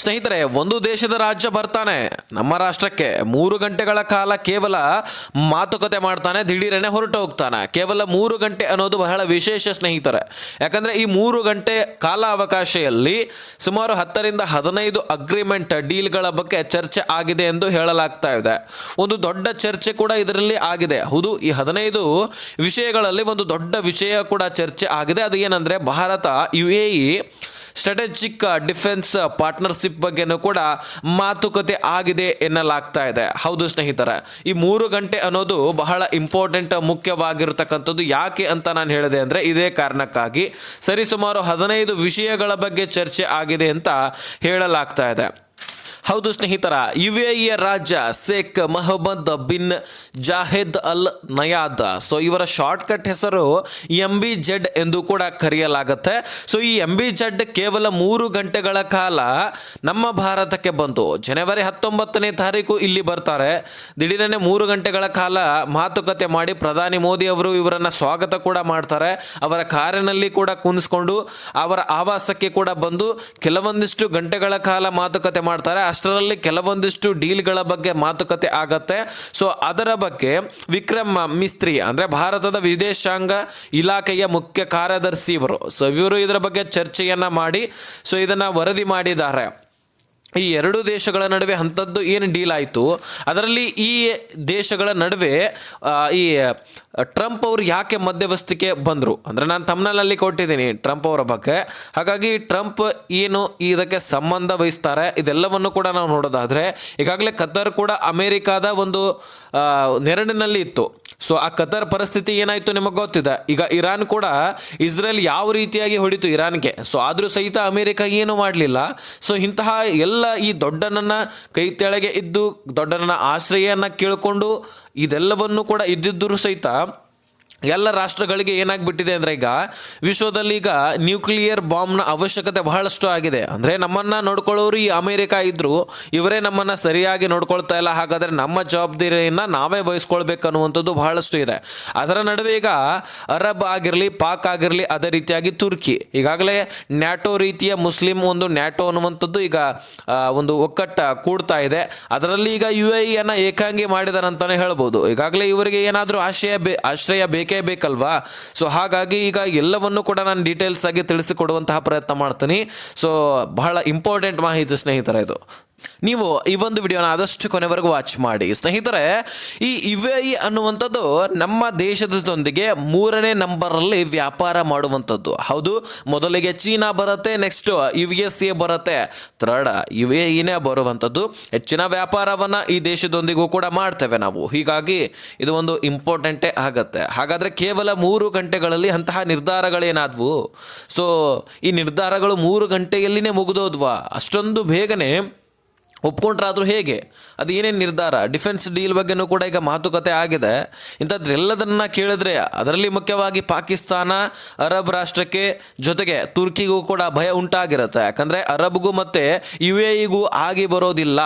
ಸ್ನೇಹಿತರೆ, ಒಂದು ದೇಶದ ರಾಜ್ಯ ಬರ್ತಾನೆ ನಮ್ಮ ರಾಷ್ಟ್ರಕ್ಕೆ 3 ಗಂಟೆಗಳ ಕಾಲ ಕೇವಲ ಮಾತುಕತೆ ಮಾಡ್ತಾನೆ, ದಿಢೀರನೆ ಹೊರಟು ಹೋಗ್ತಾನೆ. ಕೇವಲ 3 ಗಂಟೆ ಅನ್ನೋದು ಬಹಳ ವಿಶೇಷ ಸ್ನೇಹಿತರೆ. ಯಾಕಂದ್ರೆ ಈ 3 ಗಂಟೆ ಕಾಲ ಅವಕಾಶದಲ್ಲಿ ಸುಮಾರು 10ರಿಂದ 15 ಅಗ್ರಿಮೆಂಟ್ ಡೀಲ್ಗಳ ಬಗ್ಗೆ ಚರ್ಚೆ ಆಗಿದೆ ಎಂದು ಹೇಳಲಾಗ್ತಾ ಇದೆ. ಒಂದು ದೊಡ್ಡ ಚರ್ಚೆ ಕೂಡ ಇದರಲ್ಲಿ ಆಗಿದೆ. ಹೌದು, ಈ 15 ವಿಷಯಗಳಲ್ಲಿ ಒಂದು ದೊಡ್ಡ ವಿಷಯ ಕೂಡ ಚರ್ಚೆ ಆಗಿದೆ. ಅದು ಏನಂದ್ರೆ Bharat UAE strategic defence partnership ಬಗ್ಗೆನೂ ಕೂಡ ಮಾತುಕತೆ ಆಗಿದೆ ಎನ್ನಲಾಗ್ತಾ ಇದೆ. ಹೌದು ಸ್ನೇಹಿತರೆ, ಈ 3 ಗಂಟೆ ಅನ್ನೋದು ಬಹಳ ಇಂಪಾರ್ಟೆಂಟ್, ಮುಖ್ಯವಾಗಿರ್ತಕ್ಕಂಥದ್ದು. ಯಾಕೆ ಅಂತ ನಾನು ಹೇಳಿದೆ ಅಂದರೆ ಇದೇ ಕಾರಣಕ್ಕಾಗಿ. ಸರಿಸುಮಾರು 15 ವಿಷಯಗಳ ಬಗ್ಗೆ ಚರ್ಚೆ ಆಗಿದೆ ಅಂತ ಹೇಳಲಾಗ್ತಾ ಇದೆ. ಹೌದು ಸ್ನೇಹಿತರ, UAEಯ ರಾಜ ಶೇಖ್ ಮೊಹಮ್ಮದ್ ಬಿನ್ ಜಾಹಿದ್ ಅಲ್ ನಯಾದ್. ಸೊ ಇವರ ಶಾರ್ಟ್ಕಟ್ ಹೆಸರು MBZ ಎಂದು ಕೂಡ ಕರೆಯಲಾಗುತ್ತೆ. ಸೊ ಈ MBZ ಕೇವಲ 3 ಗಂಟೆಗಳ ಕಾಲ ನಮ್ಮ ಭಾರತಕ್ಕೆ ಬಂತು. ಜನವರಿ 19ನೇ ತಾರೀಕು ಇಲ್ಲಿ ಬರ್ತಾರೆ. ದಿಢೀರನೆ 3 ಗಂಟೆಗಳ ಕಾಲ ಮಾತುಕತೆ ಮಾಡಿ ಪ್ರಧಾನಿ ಮೋದಿ ಅವರು ಇವರನ್ನ ಸ್ವಾಗತ ಕೂಡ ಮಾಡ್ತಾರೆ. ಅವರ ಕಾರಿನಲ್ಲಿ ಕೂಡ ಕುಣಿಸ್ಕೊಂಡು ಅವರ ಆವಾಸಕ್ಕೆ ಕೂಡ ಬಂದು ಕೆಲವೊಂದಿಷ್ಟು ಗಂಟೆಗಳ ಕಾಲ ಮಾತುಕತೆ ಮಾಡ್ತಾರೆ. ಅಷ್ಟರಲ್ಲಿ ಕೆಲವೊಂದಿಷ್ಟು ಡೀಲ್ಗಳ ಬಗ್ಗೆ ಮಾತುಕತೆ ಆಗತ್ತೆ. ಸೊ ಅದರ ಬಗ್ಗೆ ವಿಕ್ರಮ್ ಮಿಸ್ತ್ರಿ ಅಂದ್ರೆ ಭಾರತದ ವಿದೇಶಾಂಗ ಇಲಾಖೆಯ ಮುಖ್ಯ ಕಾರ್ಯದರ್ಶಿ ಇವರು ಇದರ ಬಗ್ಗೆ ಚರ್ಚೆಯನ್ನ ಮಾಡಿ ಸೊ ಇದನ್ನ ವರದಿ ಮಾಡಿದ್ದಾರೆ. ಈ 2 ದೇಶಗಳ ನಡುವೆ ಅಂಥದ್ದು ಏನು ಡೀಲ್ ಆಯಿತು, ಅದರಲ್ಲಿ ಈ ದೇಶಗಳ ನಡುವೆ ಈ ಟ್ರಂಪ್ ಅವರು ಯಾಕೆ ಮಧ್ಯವಸ್ಥಿಕೆ ಬಂದರು ಅಂದರೆ ನಾನು ತಮ್ನಲ್ಲಿ ಕೊಟ್ಟಿದ್ದೀನಿ ಟ್ರಂಪ್ ಅವರ ಬಗ್ಗೆ. ಹಾಗಾಗಿ ಟ್ರಂಪ್ ಏನು ಇದಕ್ಕೆ ಸಂಬಂಧ ವಹಿಸ್ತಾರೆ ಇದೆಲ್ಲವನ್ನು ಕೂಡ ನಾವು ನೋಡೋದಾದರೆ, ಈಗಾಗಲೇ ಕತಾರ್ ಕೂಡ ಅಮೇರಿಕಾದ ಒಂದು ನೆರಳಿನಲ್ಲಿ ಇತ್ತು. ಸೊ ಆ ಕತಾರ್ ಪರಿಸ್ಥಿತಿ ಏನಾಯಿತು ನಿಮಗೆ ಗೊತ್ತಿದೆ. ಈಗ ಇರಾನ್ ಕೂಡ ಇಸ್ರೇಲ್ ಯಾವ ರೀತಿಯಾಗಿ ಹೊಡಿತು ಇರಾನ್ಗೆ. ಸೊ ಆದರೂ ಸಹಿತ ಅಮೇರಿಕ ಏನು ಮಾಡಲಿಲ್ಲ. ಸೊ ಇಂತಹ ಎಲ್ಲ ಈ ದೊಡ್ಡನನ್ನ ಕೈ ತೆಳಗೆ ಇದ್ದು ದೊಡ್ಡನನ್ನ ಆಶ್ರಯನ ಕೇಳಿಕೊಂಡು ಇದೆಲ್ಲವನ್ನು ಕೂಡ ಇದ್ದಿದ್ದರೂ ಸಹಿತ ಎಲ್ಲ ರಾಷ್ಟ್ರಗಳಿಗೆ ಏನಾಗ್ಬಿಟ್ಟಿದೆ ಅಂದರೆ ಈಗ ವಿಶ್ವದಲ್ಲಿ ಈಗ ನ್ಯೂಕ್ಲಿಯರ್ ಬಾಂಬ್ನ ಅವಶ್ಯಕತೆ ಬಹಳಷ್ಟು ಆಗಿದೆ. ಅಂದರೆ ನಮ್ಮನ್ನು ನೋಡ್ಕೊಳ್ಳೋರು ಈ ಅಮೇರಿಕ ಇದ್ದರು, ಇವರೇ ನಮ್ಮನ್ನು ಸರಿಯಾಗಿ ನೋಡ್ಕೊಳ್ತಾ ಇಲ್ಲ. ಹಾಗಾದರೆ ನಮ್ಮ ಜವಾಬ್ದಾರಿಯನ್ನು ನಾವೇ ವಹಿಸ್ಕೊಳ್ಬೇಕನ್ನುವಂಥದ್ದು ಬಹಳಷ್ಟು ಇದೆ. ಅದರ ನಡುವೆ ಈಗ ಅರಬ್ ಆಗಿರಲಿ, ಪಾಕ್ ಆಗಿರಲಿ, ಅದೇ ರೀತಿಯಾಗಿ ತುರ್ಕಿ ಈಗಾಗಲೇ ನ್ಯಾಟೋ ರೀತಿಯ ಮುಸ್ಲಿಂ ಒಂದು ನ್ಯಾಟೋ ಅನ್ನುವಂಥದ್ದು ಈಗ ಒಂದು ಒಕ್ಕಟ್ಟ ಕೂಡ್ತಾ ಇದೆ. ಅದರಲ್ಲಿ ಈಗ UAEಯನ್ನು ಏಕಾಂಗಿ ಮಾಡಿದಾರೆ ಅಂತಲೇ ಹೇಳ್ಬೋದು. ಈಗಾಗಲೇ ಇವರಿಗೆ ಏನಾದರೂ ಆಶ್ರಯ ಬೇಕಲ್ವಾ. ಸೊ ಹಾಗಾಗಿ ಈಗ ಎಲ್ಲವನ್ನು ಕೂಡ ನಾನು ಡೀಟೇಲ್ಸ್ ಆಗಿ ತಿಳಿಸಿಕೊಡುವಂತಹ ಪ್ರಯತ್ನ ಮಾಡ್ತೀನಿ. ಸೊ ಬಹಳ ಇಂಪಾರ್ಟೆಂಟ್ ಮಾಹಿತಿ ಸ್ನೇಹಿತರೆ ಇದು. ನೀವು ಈ ಒಂದು ವಿಡಿಯೋನ ಆದಷ್ಟು ಕೊನೆವರೆಗೂ ವಾಚ್ ಮಾಡಿ. ಸ್ನೇಹಿತರೆ, ಈ UAE ಅನ್ನುವಂಥದ್ದು ನಮ್ಮ ದೇಶದೊಂದಿಗೆ 3ನೇ ನಂಬರಲ್ಲಿ ವ್ಯಾಪಾರ ಮಾಡುವಂಥದ್ದು. ಹೌದು, ಮೊದಲಿಗೆ ಚೀನಾ ಬರುತ್ತೆ, ನೆಕ್ಸ್ಟ್ USA ಬರುತ್ತೆ, ಥರ್ಡ್ UAEನೇ ಬರುವಂಥದ್ದು. ಹೆಚ್ಚಿನ ವ್ಯಾಪಾರವನ್ನು ಈ ದೇಶದೊಂದಿಗೂ ಕೂಡ ಮಾಡ್ತೇವೆ ನಾವು. ಹೀಗಾಗಿ ಇದು ಒಂದು ಇಂಪಾರ್ಟೆಂಟೇ ಆಗತ್ತೆ. ಹಾಗಾದರೆ ಕೇವಲ 3 ಗಂಟೆಗಳಲ್ಲಿ ಅಂತಹ ನಿರ್ಧಾರಗಳೇನಾದವು? ಸೊ ಈ ನಿರ್ಧಾರಗಳು 3 ಗಂಟೆಯಲ್ಲಿನೇ ಮುಗಿದೋದ್ವಾ? ಅಷ್ಟೊಂದು ಬೇಗನೆ ಒಪ್ಕೊಂಡ್ರಾದರೂ ಹೇಗೆ? ಅದು ಏನೇನು ನಿರ್ಧಾರ? ಡಿಫೆನ್ಸ್ ಡೀಲ್ ಬಗ್ಗೆನೂ ಕೂಡ ಈಗ ಮಾತುಕತೆ ಆಗಿದೆ. ಇಂಥದ್ದೆಲ್ಲದನ್ನ ಕೇಳಿದ್ರೆ ಅದರಲ್ಲಿ ಮುಖ್ಯವಾಗಿ ಪಾಕಿಸ್ತಾನ, ಅರಬ್ ರಾಷ್ಟ್ರಕ್ಕೆ ಜೊತೆಗೆ ತುರ್ಕಿಗೂ ಕೂಡ ಭಯ ಉಂಟಾಗಿರುತ್ತೆ. ಯಾಕಂದರೆ ಅರಬ್ಗೂ ಮತ್ತು UAEಗೂ ಆಗಿ ಬರೋದಿಲ್ಲ.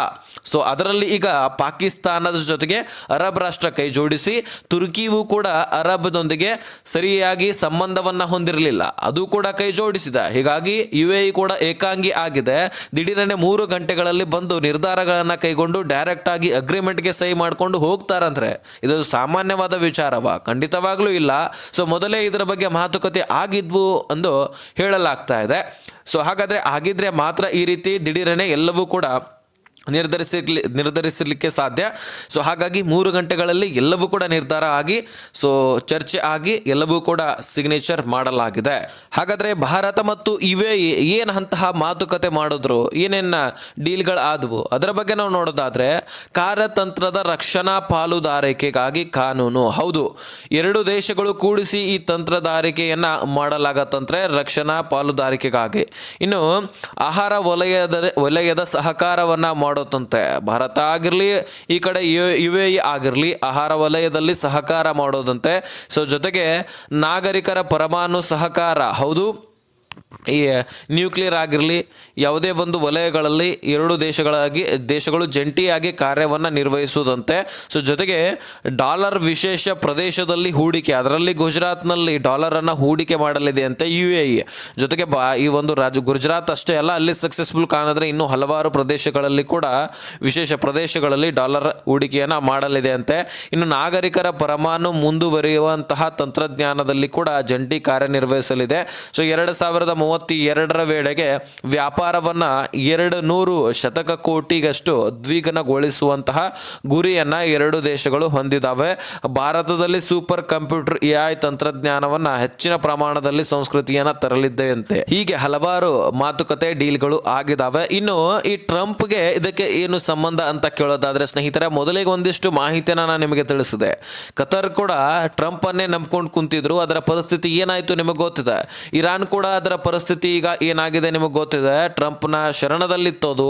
ಸೊ ಅದರಲ್ಲಿ ಈಗ ಪಾಕಿಸ್ತಾನದ ಜೊತೆಗೆ ಅರಬ್ ರಾಷ್ಟ್ರ ಕೈ ಜೋಡಿಸಿ ತುರ್ಕಿಯೂ ಕೂಡ ಅರಬ್ದೊಂದಿಗೆ ಸರಿಯಾಗಿ ಸಂಬಂಧವನ್ನು ಹೊಂದಿರಲಿಲ್ಲ, ಅದು ಕೂಡ ಕೈ ಜೋಡಿಸಿದೆ. ಹೀಗಾಗಿ UAE ಕೂಡ ಏಕಾಂಗಿ ಆಗಿದೆ. ದಿಢೀರನೆ 3 ಗಂಟೆಗಳಲ್ಲಿ ಬಂದು ನಿರ್ಧಾರಗಳನ್ನು ಕೈಗೊಂಡು ಡೈರೆಕ್ಟ್ ಆಗಿ ಅಗ್ರಿಮೆಂಟ್ಗೆ ಸಹಿ ಮಾಡಿಕೊಂಡು ಹೋಗ್ತಾರಂದ್ರೆ ಇದು ಸಾಮಾನ್ಯವಾದ ವಿಚಾರವಾ? ಖಂಡಿತವಾಗ್ಲೂ ಇಲ್ಲ. ಸೊ ಮೊದಲೇ ಇದರ ಬಗ್ಗೆ ಮಾತುಕತೆ ಆಗಿದ್ವು ಎಂದು ಹೇಳಲಾಗ್ತಾ ಇದೆ. ಸೊ ಹಾಗಾದರೆ ಆಗಿದ್ರೆ ಮಾತ್ರ ಈ ರೀತಿ ದಿಢೀರನೆ ಎಲ್ಲವೂ ಕೂಡ ನಿರ್ಧರಿಸಲಿಕ್ಕೆ ಸಾಧ್ಯ. ಸೊ ಹಾಗಾಗಿ 3 ಗಂಟೆಗಳಲ್ಲಿ ಎಲ್ಲವೂ ಕೂಡ ನಿರ್ಧಾರ ಆಗಿ ಸೊ ಚರ್ಚೆ ಆಗಿ ಎಲ್ಲವೂ ಕೂಡ ಸಿಗ್ನೇಚರ್ ಮಾಡಲಾಗಿದೆ. ಹಾಗಾದರೆ ಭಾರತ ಮತ್ತು UAE ಏನು ಅಂತಹ ಮಾತುಕತೆ ಮಾಡಿದ್ರು, ಏನೇನು ಡೀಲ್ಗಳು ಆದವು ಅದರ ಬಗ್ಗೆ ನಾವು ನೋಡೋದಾದರೆ, ಕಾರ್ಯತಂತ್ರದ ರಕ್ಷಣಾ ಪಾಲುದಾರಿಕೆಗಾಗಿ ಕಾನೂನು. ಹೌದು, 2 ದೇಶಗಳು ಕೂಡಿಸಿ ಈ ತಂತ್ರಧಾರಿಕೆಯನ್ನು ಮಾಡಲಾಗತ್ತಂದ್ರೆ ರಕ್ಷಣಾ ಪಾಲುದಾರಿಕೆಗಾಗಿ. ಇನ್ನು ಆಹಾರ ವಲಯದ ಸಹಕಾರವನ್ನು ಮಾಡೋದಂತೆ. ಭಾರತ ಆಗಿರಲಿ ಈ ಕಡೆ UAE ಆಗಿರಲಿ ಆಹಾರ ವಲಯದಲ್ಲಿ ಸಹಕಾರ ಮಾಡೋದಂತೆ. ಸೊ ಜೊತೆಗೆ ನಾಗರಿಕರ ಪರಮಾಣು ಸಹಕಾರ. ಹೌದು, ಈ ನ್ಯೂಕ್ಲಿಯರ್ ಆಗಿರಲಿ ಯಾವುದೇ ಒಂದು ವಲಯಗಳಲ್ಲಿ ಎರಡು ದೇಶಗಳು ಜಂಟಿಯಾಗಿ ಕಾರ್ಯವನ್ನು ನಿರ್ವಹಿಸುವುದಂತೆ. ಸೊ ಜೊತೆಗೆ ಡಾಲರ್ ವಿಶೇಷ ಪ್ರದೇಶದಲ್ಲಿ ಹೂಡಿಕೆ, ಅದರಲ್ಲಿ ಗುಜರಾತ್ನಲ್ಲಿ ಡಾಲರನ್ನು ಹೂಡಿಕೆ ಮಾಡಲಿದೆ ಅಂತೆ UAE. ಜೊತೆಗೆ ಈ ಒಂದು ಗುಜರಾತ್ ಅಷ್ಟೇ ಅಲ್ಲ, ಅಲ್ಲಿ ಸಕ್ಸಸ್ಫುಲ್ ಕಾಣಿದ್ರೆ ಇನ್ನೂ ಹಲವಾರು ಪ್ರದೇಶಗಳಲ್ಲಿ ಕೂಡ ವಿಶೇಷ ಪ್ರದೇಶಗಳಲ್ಲಿ ಡಾಲರ್ ಹೂಡಿಕೆಯನ್ನು ಮಾಡಲಿದೆ ಅಂತೆ. ಇನ್ನು ನಾಗರಿಕರ ಪರಮಾಣು ಮುಂದುವರಿಯುವಂತಹ ತಂತ್ರಜ್ಞಾನದಲ್ಲಿ ಕೂಡ ಜಂಟಿ ಕಾರ್ಯನಿರ್ವಹಿಸಲಿದೆ. ಸೊ 2032 ವೇಳೆಗೆ ವ್ಯಾಪಾರವನ್ನು 200 ಶತಕ ಕೋಟಿಗಷ್ಟು ದ್ವಿಗುಣಗೊಳಿಸುವಂತಹ ಗುರಿಯನ್ನು ಎರಡು ದೇಶಗಳು ಹೊಂದಿದ್ದಾವೆ. ಭಾರತದಲ್ಲಿ ಸೂಪರ್ ಕಂಪ್ಯೂಟರ್ AI ತಂತ್ರಜ್ಞಾನವನ್ನು ಹೆಚ್ಚಿನ ಪ್ರಮಾಣದಲ್ಲಿ ಸಂಸ್ಕೃತಿಯನ್ನು ತರಲಿದ್ದೆಯಂತೆ. ಹೀಗೆ ಹಲವಾರು ಮಾತುಕತೆ ಡೀಲ್ಗಳು ಆಗಿದ್ದಾವೆ. ಇನ್ನು ಈ ಟ್ರಂಪ್ಗೆ ಇದಕ್ಕೆ ಏನು ಸಂಬಂಧ ಅಂತ ಕೇಳೋದಾದ್ರೆ ಸ್ನೇಹಿತರೆ, ಮೊದಲಿಗೆ ಒಂದಿಷ್ಟು ಮಾಹಿತಿಯನ್ನು ನಾನು ನಿಮಗೆ ತಿಳಿಸಿದೆ. ಕತರ್ ಕೂಡ ಟ್ರಂಪ್ ಅನ್ನೇ ನಂಬ್ಕೊಂಡು ಕುಂತಿದ್ರು. ಅದರ ಪರಿಸ್ಥಿತಿ ಏನಾಯಿತು ನಿಮಗೆ ಗೊತ್ತಿದೆ. ಇರಾನ್ ಕೂಡ ಅದರ ಪರಿಸ್ಥಿತಿ ಈಗ ಏನಾಗಿದೆ ನಿಮಗೆ ಗೊತ್ತಿದೆ. ಟ್ರಂಪ್ನ ಶರಣದಲ್ಲಿತ್ತೋದು.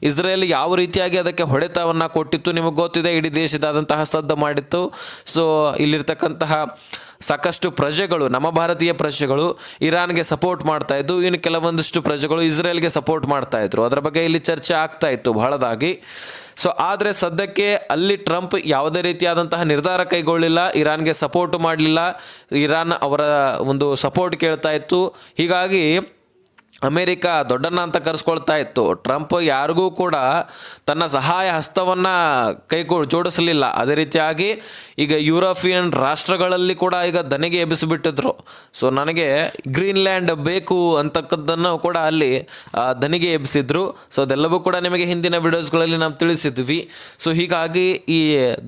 ಇಸ್ರೇಲ್ ಯಾವ ರೀತಿಯಾಗಿ ಅದಕ್ಕೆ ಹೊಡೆತವನ್ನು ಕೊಟ್ಟಿತ್ತು ನಿಮಗೆ ಗೊತ್ತಿದೆ. ಇಡೀ ದೇಶದಾದಂತಹ ಸದ್ದು ಮಾಡಿತ್ತು. ಸೊ ಇಲ್ಲಿರ್ತಕ್ಕಂತಹ ಸಾಕಷ್ಟು ಪ್ರಜೆಗಳು, ನಮ್ಮ ಭಾರತೀಯ ಪ್ರಜೆಗಳು ಇರಾನ್ಗೆ ಸಪೋರ್ಟ್ ಮಾಡ್ತಾ ಇದ್ದು, ಇನ್ನು ಕೆಲವೊಂದಿಷ್ಟು ಪ್ರಜೆಗಳು ಇಸ್ರೇಲ್ಗೆ ಸಪೋರ್ಟ್ ಮಾಡ್ತಾ ಇದ್ರು. ಅದರ ಬಗ್ಗೆ ಇಲ್ಲಿ ಚರ್ಚೆ ಆಗ್ತಾ ಇತ್ತು ಬಹಳದಾಗಿ. ಸೊ ಆದರೆ ಸದ್ಯಕ್ಕೆ ಅಲ್ಲಿ ಟ್ರಂಪ್ ಯಾವುದೇ ರೀತಿಯಾದಂತಹ ನಿರ್ಧಾರ ಕೈಗೊಳ್ಳಿಲ್ಲ, ಇರಾನ್ಗೆ ಸಪೋರ್ಟ್ ಮಾಡಲಿಲ್ಲ. ಇರಾನ್ ಅವರ ಒಂದು ಸಪೋರ್ಟ್ ಕೇಳ್ತಾ ಇತ್ತು. ಹೀಗಾಗಿ ಅಮೇರಿಕ ದೊಡ್ಡಣ್ಣ ಅಂತ ಕರೆಸ್ಕೊಳ್ತಾ ಇತ್ತು. ಟ್ರಂಪ್ ಯಾರಿಗೂ ಕೂಡ ತನ್ನ ಸಹಾಯ ಹಸ್ತವನ್ನು ಜೋಡಿಸಲಿಲ್ಲ. ಅದೇ ರೀತಿಯಾಗಿ ಈಗ ಯುರೋಪಿಯನ್ ರಾಷ್ಟ್ರಗಳಲ್ಲಿ ಕೂಡ ಈಗ ದನಿಗೆ ಎಬ್ಬಿಸಿಬಿಟ್ಟಿದ್ರು. ಸೊ ನನಗೆ ಗ್ರೀನ್ಲ್ಯಾಂಡ್ ಬೇಕು ಅಂತಕ್ಕದ್ದನ್ನು ಕೂಡ ಅಲ್ಲಿ ದನಿಗೆ ಎಬ್ಬಿಸಿದ್ರು. ಸೊ ಅದೆಲ್ಲವೂ ಕೂಡ ನಿಮಗೆ ಹಿಂದಿನ ವಿಡಿಯೋಸ್ಗಳಲ್ಲಿ ನಾವು ತಿಳಿಸಿದ್ವಿ. ಸೊ ಹೀಗಾಗಿ ಈ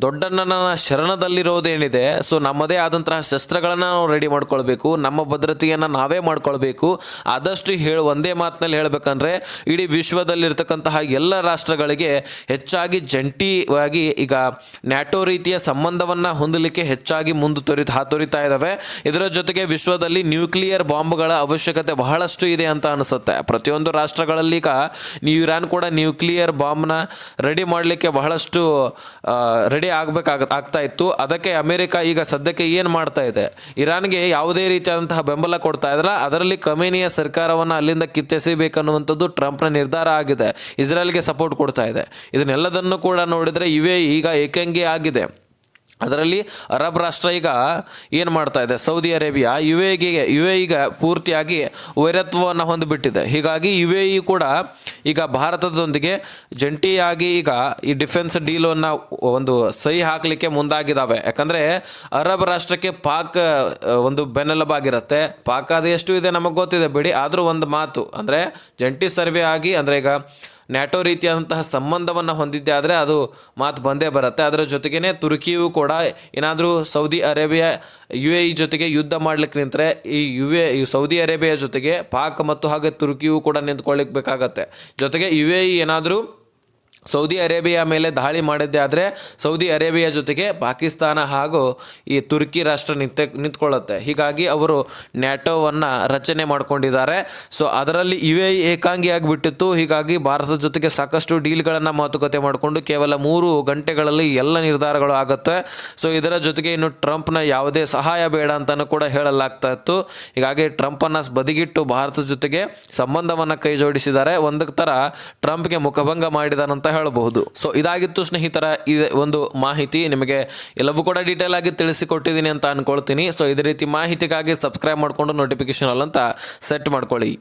ದೊಡ್ಡಣ್ಣನ ಶರಣದಲ್ಲಿರೋದೇನಿದೆ, ಸೊ ನಮ್ಮದೇ ಆದಂತಹ ಶಸ್ತ್ರಗಳನ್ನು ನಾವು ರೆಡಿ ಮಾಡ್ಕೊಳ್ಬೇಕು, ನಮ್ಮ ಭದ್ರತೆಯನ್ನು ನಾವೇ ಮಾಡ್ಕೊಳ್ಬೇಕು. ಆದಷ್ಟು ಒಂದೇ ಮಾತಿನಲ್ಲಿ ಹೇಳಬೇಕಂದ್ರೆ ಇಡೀ ವಿಶ್ವದಲ್ಲಿರ್ತಕ್ಕಂತಹ ಎಲ್ಲ ರಾಷ್ಟ್ರಗಳಿಗೆ ಹೆಚ್ಚಾಗಿ ಜಂಟಿಯಾಗಿ ಈಗ ನ್ಯಾಟೋ ರೀತಿಯ ಸಂಬಂಧವನ್ನು ಹೊಂದಲಿಕ್ಕೆ ಹೆಚ್ಚಾಗಿ ಹಾತೊರಿತಾ ಇದ್ದಾವೆ. ಇದರ ಜೊತೆಗೆ ವಿಶ್ವದಲ್ಲಿ ನ್ಯೂಕ್ಲಿಯರ್ ಬಾಂಬ್ಗಳ ಅವಶ್ಯಕತೆ ಬಹಳಷ್ಟು ಇದೆ ಅಂತ ಅನಿಸುತ್ತೆ. ಪ್ರತಿಯೊಂದು ರಾಷ್ಟ್ರಗಳಲ್ಲಿ ಈಗ ಇರಾನ್ ಕೂಡ ನ್ಯೂಕ್ಲಿಯರ್ ಬಾಂಬ್ನ ರೆಡಿ ಮಾಡಲಿಕ್ಕೆ ಬಹಳಷ್ಟು ರೆಡಿ ಆಗ್ತಾ ಇತ್ತು. ಅದಕ್ಕೆ ಅಮೆರಿಕ ಈಗ ಸದ್ಯಕ್ಕೆ ಏನು ಮಾಡ್ತಾ ಇದೆ, ಇರಾನ್ಗೆ ಯಾವುದೇ ರೀತಿಯಾದಂತಹ ಬೆಂಬಲ ಕೊಡ್ತಾ ಇದ್ರಲ್ಲ, ಅದರಲ್ಲಿ ಖಮೇನಿಯ ಸರ್ಕಾರವನ್ನು ಅಲ್ಲಿಂದ ಕಿತ್ತೆಸಬೇಕನ್ನುವಂಥದ್ದು ಟ್ರಂಪ್ನ ನಿರ್ಧಾರ ಆಗಿದೆ. ಇಸ್ರೇಲ್ಗೆ ಸಪೋರ್ಟ್ ಕೊಡ್ತಾ ಇದೆ. ಇದನ್ನೆಲ್ಲದನ್ನು ಕೂಡ ನೋಡಿದರೆ ಇವೇ ಈಗ ಏಕಾಂಗಿ ಆಗಿದೆ. ಅದರಲ್ಲಿ ಅರಬ್ ರಾಷ್ಟ್ರ ಈಗ ಏನು ಮಾಡ್ತಾ ಇದೆ, ಸೌದಿ ಅರೇಬಿಯಾ UAE ಪೂರ್ತಿಯಾಗಿ ವೈರತ್ವವನ್ನು ಹೊಂದಿಬಿಟ್ಟಿದೆ. ಹೀಗಾಗಿ UAE ಕೂಡ ಈಗ ಭಾರತದೊಂದಿಗೆ ಜಂಟಿಯಾಗಿ ಈಗ ಈ ಡಿಫೆನ್ಸ್ ಡೀಲನ್ನು ಒಂದು ಸಹಿ ಹಾಕಲಿಕ್ಕೆ ಮುಂದಾಗಿದ್ದಾವೆ. ಯಾಕಂದರೆ ಅರಬ್ ರಾಷ್ಟ್ರಕ್ಕೆ ಪಾಕ್ ಒಂದು ಬೆನ್ನೆಲುಬಾಗಿರುತ್ತೆ. ಪಾಕ್ ಅದು ಎಷ್ಟು ಇದೆ ನಮಗೆ ಗೊತ್ತಿದೆ ಬಿಡಿ. ಆದರೂ ಒಂದು ಮಾತು ಅಂದರೆ ಜಂಟಿ ಸರ್ವೆ ಆಗಿ ಅಂದರೆ ಈಗ ನ್ಯಾಟೋ ರೀತಿಯಾದಂತಹ ಸಂಬಂಧವನ್ನು ಹೊಂದಿದ್ದೆ ಆದರೆ ಅದು ಮಾತು ಬಂದೇ ಬರುತ್ತೆ. ಅದರ ಜೊತೆಗೇ ತುರ್ಕಿಯು ಕೂಡ ಏನಾದರೂ ಸೌದಿ ಅರೇಬಿಯಾ UAE ಜೊತೆಗೆ ಯುದ್ಧ ಮಾಡ್ಲಿಕ್ಕೆ ನಿಂತರೆ ಈ ಸೌದಿ ಅರೇಬಿಯಾ ಜೊತೆಗೆ ಪಾಕ್ ಮತ್ತು ಹಾಗೆ ತುರ್ಕಿಯು ಕೂಡ ನಿಂತ್ಕೊಳ್ಳಿಕ್ಕೆ ಬೇಕಾಗತ್ತೆ. ಜೊತೆಗೆ UAE ಏನಾದರೂ ಸೌದಿ ಅರೇಬಿಯಾ ಮೇಲೆ ದಾಳಿ ಮಾಡಿದ್ದೆ ಆದರೆ ಸೌದಿ ಅರೇಬಿಯಾ ಜೊತೆಗೆ ಪಾಕಿಸ್ತಾನ ಹಾಗೂ ಈ ತುರ್ಕಿ ರಾಷ್ಟ್ರ ನಿಂತ್ಕೊಳ್ಳುತ್ತೆ. ಹೀಗಾಗಿ ಅವರು ನ್ಯಾಟೋವನ್ನು ರಚನೆ ಮಾಡ್ಕೊಂಡಿದ್ದಾರೆ. ಸೊ ಅದರಲ್ಲಿ UAE ಏಕಾಂಗಿಯಾಗಿ ಬಿಟ್ಟಿತ್ತು. ಹೀಗಾಗಿ ಭಾರತದ ಜೊತೆಗೆ ಸಾಕಷ್ಟು ಡೀಲ್ಗಳನ್ನು ಮಾತುಕತೆ ಮಾಡಿಕೊಂಡು ಕೇವಲ 3 ಗಂಟೆಗಳಲ್ಲಿ ಎಲ್ಲ ನಿರ್ಧಾರಗಳು ಆಗುತ್ತೆ. ಸೊ ಇದರ ಜೊತೆಗೆ ಇನ್ನು ಟ್ರಂಪ್ನ ಯಾವುದೇ ಸಹಾಯ ಬೇಡ ಅಂತಲೂ ಕೂಡ ಹೇಳಲಾಗ್ತಾ ಇತ್ತು. ಹೀಗಾಗಿ ಟ್ರಂಪನ್ನು ಬದಿಗಿಟ್ಟು ಭಾರತದ ಜೊತೆಗೆ ಸಂಬಂಧವನ್ನು ಕೈ ಜೋಡಿಸಿದ್ದಾರೆ. ಒಂದು ಥರ ಟ್ರಂಪ್ಗೆ ಮುಖಭಂಗ ಮಾಡಿದಾನಂತ ಹೇಳಬಹುದು. ಸೊ ಇದಾಗಿತ್ತು ಸ್ನೇಹಿತರ ಈ ಒಂದು ಮಾಹಿತಿ. ನಿಮಗೆ ಎಲ್ಲವೂ ಕೂಡ ಡೀಟೇಲ್ ಆಗಿ ತಿಳಿಸಿಕೊಟ್ಟಿದ್ದೀನಿ ಅಂತ ಅನ್ಕೊಳ್ತೀನಿ. ಸೊ ಇದೇ ರೀತಿ ಮಾಹಿತಿಗಾಗಿ ಸಬ್ಸ್ಕ್ರೈಬ್ ಮಾಡಿಕೊಂಡು ನೋಟಿಫಿಕೇಶನ್ ಅಲ್ಲ ಅಂತ ಸೆಟ್ ಮಾಡ್ಕೊಳ್ಳಿ.